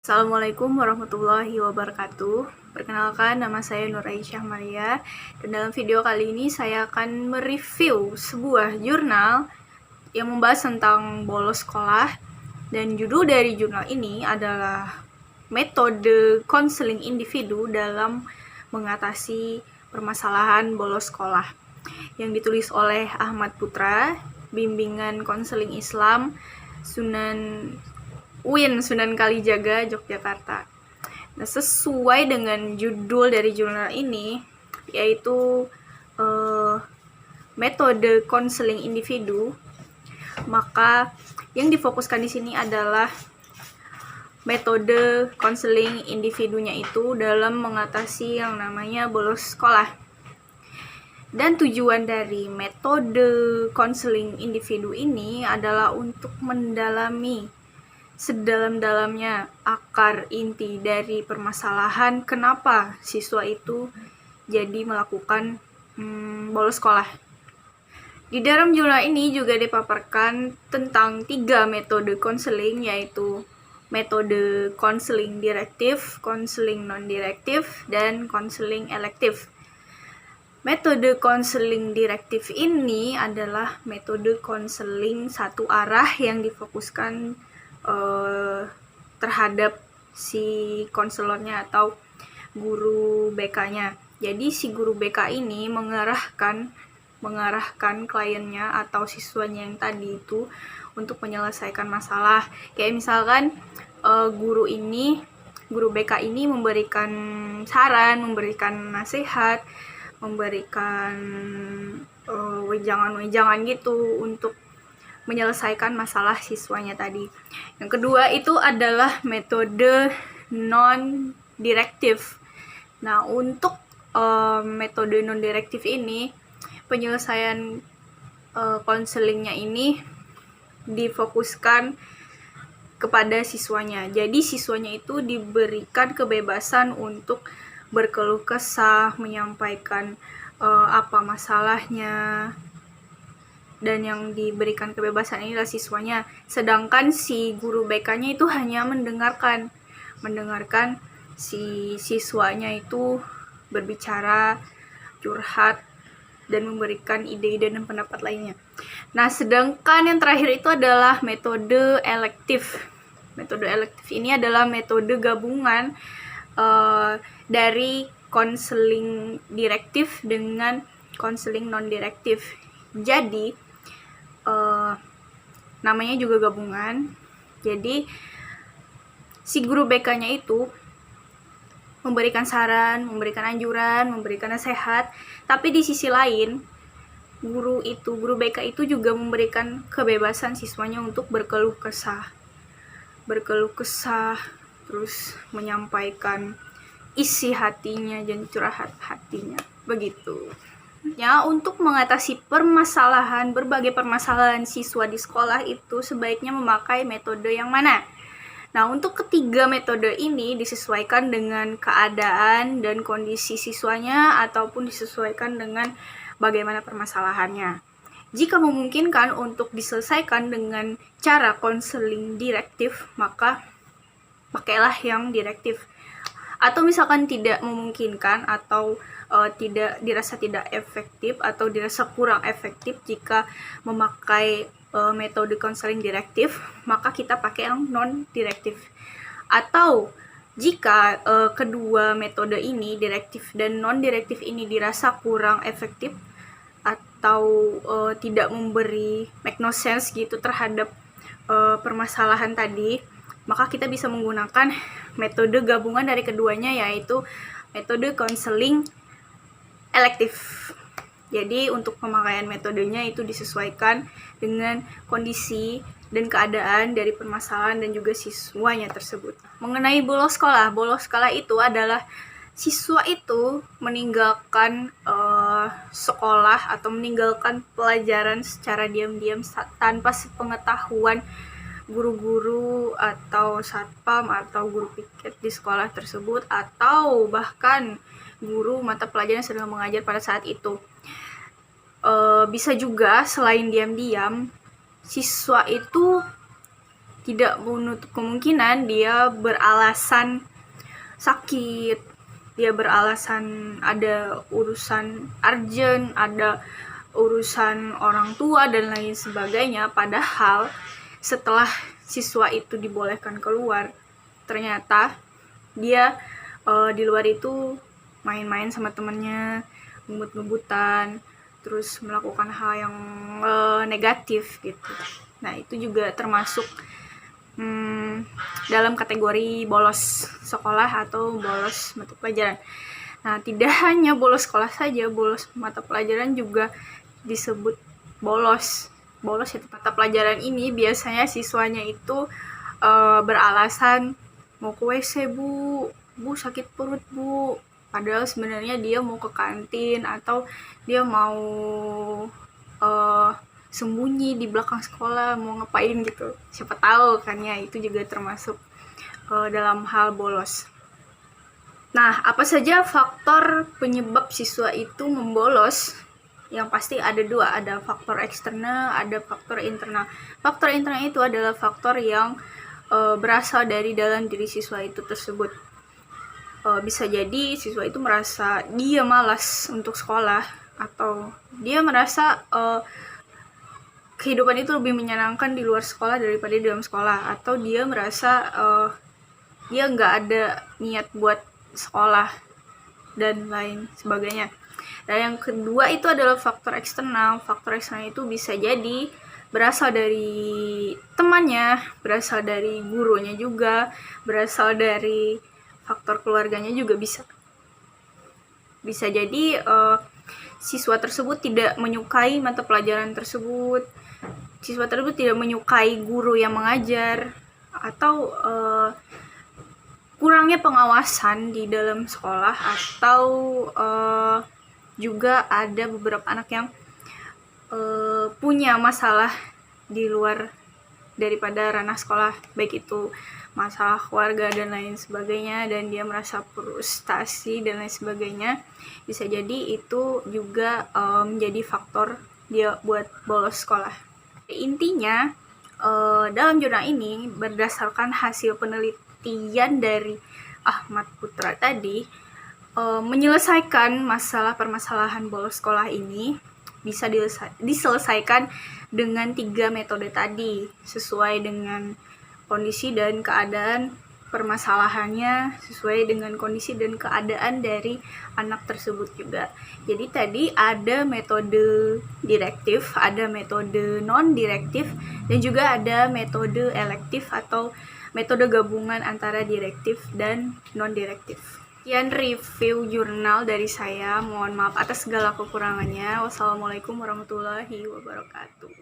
Assalamualaikum warahmatullahi wabarakatuh. Perkenalkan, nama saya Nur Aisyah Maria. Dan dalam video kali ini saya akan mereview sebuah jurnal yang membahas tentang bolos sekolah. Dan judul dari jurnal ini adalah metode konseling individu dalam mengatasi permasalahan bolos sekolah, yang ditulis oleh Ahmad Putra, Bimbingan Konseling Islam, Sunan Kalijaga, Yogyakarta. Nah, sesuai dengan judul dari jurnal ini, yaitu metode konseling individu, maka yang difokuskan di sini adalah metode konseling individunya itu dalam mengatasi yang namanya bolos sekolah. Dan tujuan dari metode konseling individu ini adalah untuk mendalami sedalam-dalamnya akar inti dari permasalahan kenapa siswa itu jadi melakukan bolos sekolah. Di dalam jurnal ini juga dipaparkan tentang 3 metode konseling, yaitu metode konseling direktif, konseling non-direktif, dan konseling elektif. Metode konseling direktif ini adalah metode konseling satu arah yang difokuskan terhadap si konselornya atau guru BK-nya. Jadi si guru BK ini mengarahkan kliennya atau siswanya yang tadi itu untuk menyelesaikan masalah. Kayak misalkan guru BK ini memberikan saran, memberikan nasihat, memberikan wejangan-wejangan gitu untuk menyelesaikan masalah siswanya tadi. Yang kedua itu adalah metode non-direktif. Nah, untuk metode non-direktif ini, penyelesaian konselingnya ini difokuskan kepada siswanya. Jadi siswanya itu diberikan kebebasan untuk berkeluh kesah, menyampaikan apa masalahnya, dan yang diberikan kebebasan ini adalah siswanya. Sedangkan si guru BK-nya itu hanya mendengarkan si siswanya itu berbicara, curhat, dan memberikan ide-ide dan pendapat lainnya. Nah, sedangkan yang terakhir itu adalah metode elektif. Metode elektif ini adalah metode gabungan dari konseling direktif dengan konseling non-direktif. Jadi namanya juga gabungan. Jadi si guru BK-nya itu memberikan saran, memberikan anjuran, memberikan nasihat, tapi di sisi lain guru BK itu juga memberikan kebebasan siswanya untuk berkeluh kesah, terus menyampaikan isi hatinya dan curhat hatinya, begitu. Ya, untuk mengatasi berbagai permasalahan siswa di sekolah itu sebaiknya memakai metode yang mana? Nah, untuk ketiga metode ini disesuaikan dengan keadaan dan kondisi siswanya ataupun disesuaikan dengan bagaimana permasalahannya. Jika memungkinkan untuk diselesaikan dengan cara konseling direktif, maka pakailah yang direktif. Atau misalkan tidak memungkinkan atau dirasa tidak efektif atau dirasa kurang efektif jika memakai metode konseling direktif, maka kita pakai yang non-direktif. Atau jika kedua metode ini, direktif dan non-direktif ini, dirasa kurang efektif atau tidak memberi make no sense gitu terhadap permasalahan tadi, maka kita bisa menggunakan metode gabungan dari keduanya, yaitu metode konseling elektif. Jadi untuk pemakaian metodenya itu disesuaikan dengan kondisi dan keadaan dari permasalahan dan juga siswanya tersebut. Mengenai bolos sekolah itu adalah siswa itu meninggalkan sekolah atau meninggalkan pelajaran secara diam-diam tanpa sepengetahuan guru-guru atau satpam atau guru piket di sekolah tersebut, atau bahkan guru mata pelajaran yang sedang mengajar pada saat itu. Bisa juga selain diam-diam, siswa itu tidak menutup kemungkinan dia beralasan sakit, dia beralasan ada urusan urgent, ada urusan orang tua dan lain sebagainya. Padahal setelah siswa itu dibolehkan keluar, ternyata dia di luar itu main-main sama temennya, ngebut-ngebutan, terus melakukan hal yang negatif gitu. Nah, itu juga termasuk dalam kategori bolos sekolah atau bolos mata pelajaran. Nah, tidak hanya bolos sekolah saja, bolos mata pelajaran juga disebut bolos. Bolos itu mata pelajaran ini biasanya siswanya itu beralasan mau ke WC, Bu sakit perut, Bu. Padahal sebenarnya dia mau ke kantin atau dia mau sembunyi di belakang sekolah, mau ngapain gitu. Siapa tahu kan ya, itu juga termasuk dalam hal bolos. Nah, apa saja faktor penyebab siswa itu membolos? Yang pasti ada dua, ada faktor eksternal, ada faktor internal. Faktor internal itu adalah faktor yang berasal dari dalam diri siswa itu tersebut. Bisa jadi siswa itu merasa dia malas untuk sekolah, atau dia merasa kehidupan itu lebih menyenangkan di luar sekolah daripada di dalam sekolah, atau dia merasa dia nggak ada niat buat sekolah dan lain sebagainya. Dan yang kedua itu adalah faktor eksternal. Faktor eksternal itu bisa jadi berasal dari temannya, berasal dari gurunya juga, berasal dari faktor keluarganya juga bisa. Bisa jadi siswa tersebut tidak menyukai mata pelajaran tersebut, siswa tersebut tidak menyukai guru yang mengajar, atau kurangnya pengawasan di dalam sekolah, atau juga ada beberapa anak yang punya masalah di luar daripada ranah sekolah, baik itu masalah keluarga dan lain sebagainya, dan dia merasa frustasi dan lain sebagainya. Bisa jadi itu juga menjadi faktor dia buat bolos sekolah. Intinya dalam jurnal ini berdasarkan hasil penelitian dari Ahmad Putra tadi, menyelesaikan permasalahan bolos sekolah ini bisa diselesaikan dengan 3 metode tadi, sesuai dengan kondisi dan keadaan permasalahannya, sesuai dengan kondisi dan keadaan dari anak tersebut juga. Jadi tadi ada metode direktif, ada metode non-direktif, dan juga ada metode elektif atau metode gabungan antara direktif dan non-direktif. Sekian review jurnal dari saya. Mohon maaf atas segala kekurangannya. Wassalamualaikum warahmatullahi wabarakatuh.